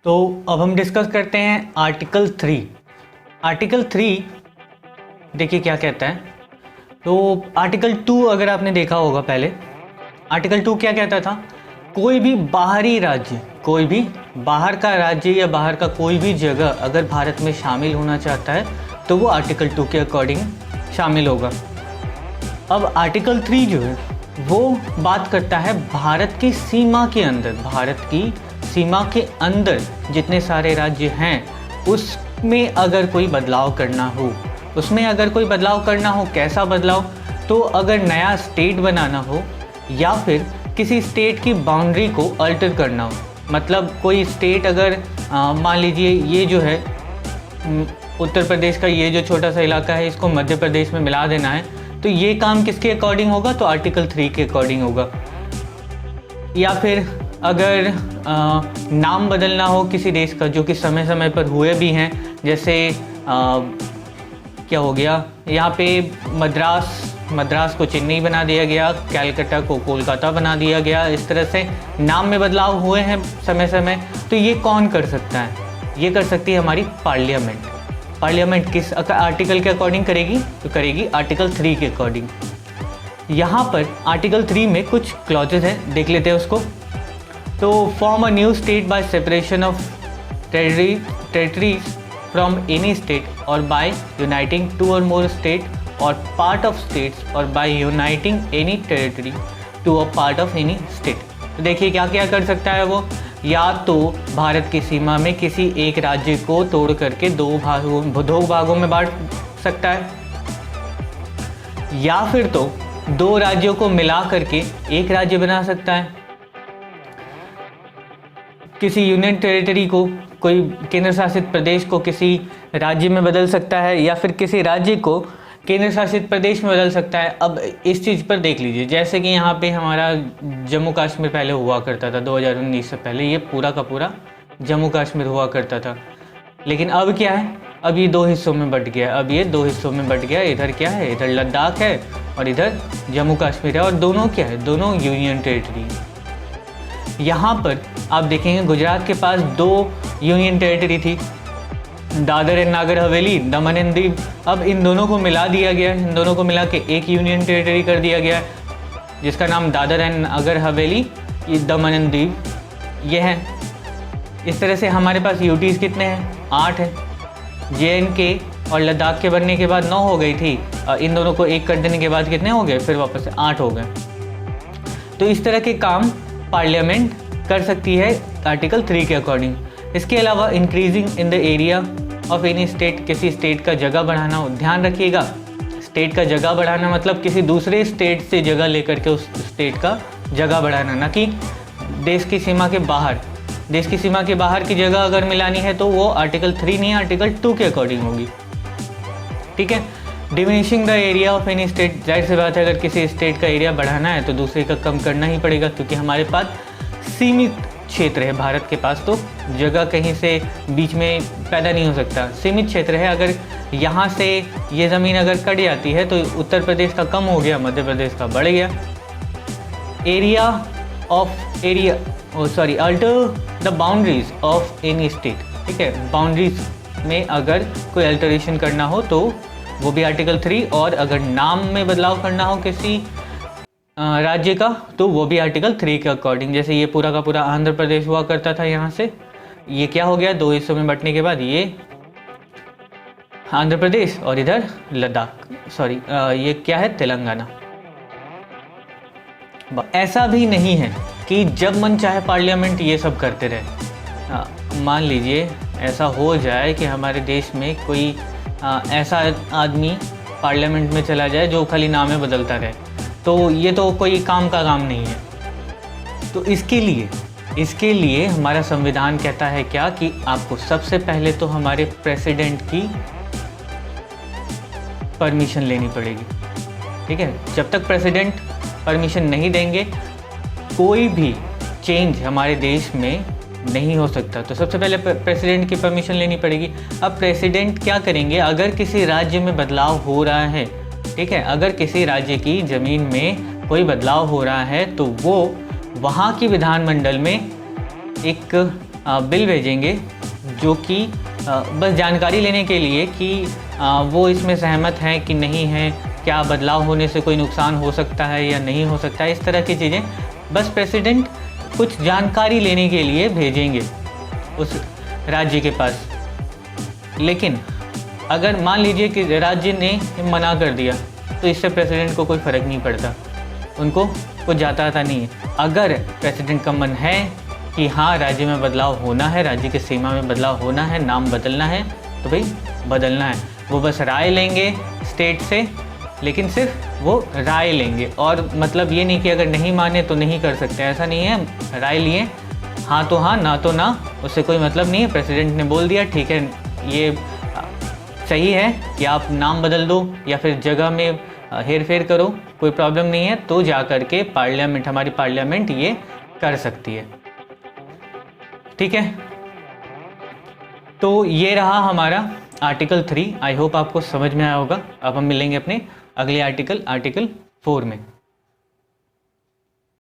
तो अब हम डिस्कस करते हैं आर्टिकल 3। आर्टिकल 3 देखिए क्या कहता है। तो आर्टिकल 2 अगर आपने देखा होगा पहले, आर्टिकल 2 क्या कहता था, कोई भी बाहरी राज्य, कोई भी बाहर का राज्य या बाहर का कोई भी जगह अगर भारत में शामिल होना चाहता है तो वो आर्टिकल 2 के अकॉर्डिंग शामिल होगा। अब आर्टिकल 3 जो है वो बात करता है भारत की सीमा के अंदर, भारत की सीमा के अंदर जितने सारे राज्य हैं उसमें अगर कोई बदलाव करना हो, उसमें अगर कोई बदलाव करना हो, कैसा बदलाव, तो अगर नया स्टेट बनाना हो या फिर किसी स्टेट की बाउंड्री को अल्टर करना हो, मतलब कोई स्टेट अगर मान लीजिए ये जो है उत्तर प्रदेश का ये जो छोटा सा इलाका है इसको मध्य प्रदेश में मिला देना है, तो ये काम किसके अकॉर्डिंग होगा, तो आर्टिकल 3 के अकॉर्डिंग होगा। या फिर अगर नाम बदलना हो किसी देश का जो कि समय समय पर हुए भी हैं, जैसे क्या हो गया, यहाँ पे मद्रास को चेन्नई बना दिया गया, कैलकाटा को कोलकाता बना दिया गया, इस तरह से नाम में बदलाव हुए हैं समय समय। तो ये कौन कर सकता है, ये कर सकती है हमारी पार्लियामेंट। पार्लियामेंट किस आर्टिकल के अकॉर्डिंग करेगी, तो करेगी आर्टिकल 3 के अकॉर्डिंग। यहाँ पर आर्टिकल 3 में कुछ क्लॉजेज हैं, देख लेते हैं उसको। तो form a new state by separation of territories from any state or by uniting 2 or more state or part of states or by uniting any territory to a part of any state. तो देखिए क्या क्या कर सकता है वो, या तो भारत की सीमा में किसी एक राज्य को तोड़ करके दो भागों में बांट सकता है, या फिर तो दो राज्यों को मिला करके एक राज्य बना सकता है, किसी यूनियन टेरिटरी को, कोई केंद्र शासित प्रदेश को किसी राज्य में बदल सकता है, या फिर किसी राज्य को केंद्र शासित प्रदेश में बदल सकता है। अब इस चीज़ पर देख लीजिए, जैसे कि यहाँ पे हमारा जम्मू कश्मीर पहले हुआ करता था, 2019 से पहले ये पूरा का पूरा जम्मू कश्मीर हुआ करता था, लेकिन अब क्या है, अब ये दो हिस्सों में बट गया। अब ये दो हिस्सों में बट गया, इधर क्या है, इधर लद्दाख है और इधर जम्मू कश्मीर है, और दोनों क्या है, दोनों यूनियन टेरिटरी है। यहाँ पर आप देखेंगे गुजरात के पास 2 यूनियन टेरिटरी थी, Dadar and Nagar Haveli, Daman and Diu. अब इन दोनों को मिला दिया गया, इन दोनों को मिला के एक यूनियन टेरिटरी कर दिया गया जिसका नाम दादर एंड नागर हवेली, ये दमन एंड दीव ये है। इस तरह से हमारे पास यूटीज़ कितने हैं, 8 है। JNK और लद्दाख के बनने के बाद 9 हो गई थी, इन दोनों को एक कर देने के बाद कितने हो गए, फिर वापस से 8 हो गए। तो इस तरह के काम पार्लियामेंट कर सकती है आर्टिकल 3 के अकॉर्डिंग। इसके अलावा increasing in the area of any state, किसी स्टेट का जगह बढ़ाना हो, ध्यान रखिएगा स्टेट का जगह बढ़ाना मतलब किसी दूसरे स्टेट से जगह लेकर के उस स्टेट का जगह बढ़ाना, ना कि देश की सीमा के बाहर। देश की सीमा के बाहर की जगह अगर मिलानी है तो वो आर्टिकल 3 नहीं, आर्टिकल 2 के अकॉर्डिंग होगी, ठीक है। Diminishing the area of any state, जाहिर सी बात है अगर किसी स्टेट का एरिया बढ़ाना है तो दूसरे का कम करना ही पड़ेगा, क्योंकि हमारे पास सीमित क्षेत्र है, भारत के पास तो जगह कहीं से बीच में पैदा नहीं हो सकता, सीमित क्षेत्र है। अगर यहाँ से ये ज़मीन अगर कट जाती है तो उत्तर प्रदेश का कम हो गया, मध्य प्रदेश का बढ़ गया। Alter the boundaries of any state, ठीक है, बाउंड्रीज में अगर कोई अल्टरेशन करना हो तो वो भी आर्टिकल 3, और अगर नाम में बदलाव करना हो किसी राज्य का तो वो भी आर्टिकल 3 के अकॉर्डिंग। जैसे ये पूरा का पूरा आंध्र प्रदेश हुआ करता था, यहाँ से ये क्या हो गया, 2 हिस्सों में बंटने के बाद ये आंध्र प्रदेश और इधर लद्दाख, ये क्या है, तेलंगाना। ऐसा भी नहीं है कि जब मन चाहे पार्लियामेंट ये सब करते रहे। मान लीजिए ऐसा हो जाए कि हमारे देश में कोई ऐसा आदमी पार्लियामेंट में चला जाए जो खाली नाम बदलता रहे, तो ये तो कोई काम का काम नहीं है। तो इसके लिए हमारा संविधान कहता है क्या, कि आपको सबसे पहले तो हमारे प्रेसिडेंट की परमिशन लेनी पड़ेगी, ठीक है। जब तक प्रेसिडेंट परमिशन नहीं देंगे कोई भी चेंज हमारे देश में नहीं हो सकता। तो सबसे पहले प्रेसिडेंट की परमिशन लेनी पड़ेगी। अब प्रेसिडेंट क्या करेंगे, अगर किसी राज्य में बदलाव हो रहा है, ठीक है, अगर किसी राज्य की ज़मीन में कोई बदलाव हो रहा है तो वो वहाँ की विधानमंडल में एक बिल भेजेंगे जो कि बस जानकारी लेने के लिए कि वो इसमें सहमत हैं कि नहीं हैं, क्या बदलाव होने से कोई नुकसान हो सकता है या नहीं हो सकता है, इस तरह की चीज़ें बस प्रेसिडेंट कुछ जानकारी लेने के लिए भेजेंगे उस राज्य के पास। लेकिन अगर मान लीजिए कि राज्य ने मना कर दिया तो इससे प्रेसिडेंट को कोई फ़र्क नहीं पड़ता, उनको कुछ जाता आता नहीं है। अगर प्रेसिडेंट का मन है कि हाँ राज्य में बदलाव होना है, राज्य के सीमा में बदलाव होना है, नाम बदलना है, तो भाई बदलना है। वो बस राय लेंगे स्टेट से, लेकिन सिर्फ वो राय लेंगे, और मतलब ये नहीं कि अगर नहीं माने तो नहीं कर सकते, ऐसा नहीं है। राय लिए, हाँ तो हाँ, ना तो ना, उससे कोई मतलब नहीं है। प्रेसिडेंट ने बोल दिया ठीक है ये सही है कि आप नाम बदल दो या फिर जगह में हेर फेर करो, कोई प्रॉब्लम नहीं है, तो जा कर के पार्लियामेंट, हमारी पार्लियामेंट ये कर सकती है। ठीक है, तो ये रहा हमारा आर्टिकल 3। आई होप आपको समझ में आया होगा। अब हम मिलेंगे अपने अगले आर्टिकल 4 में।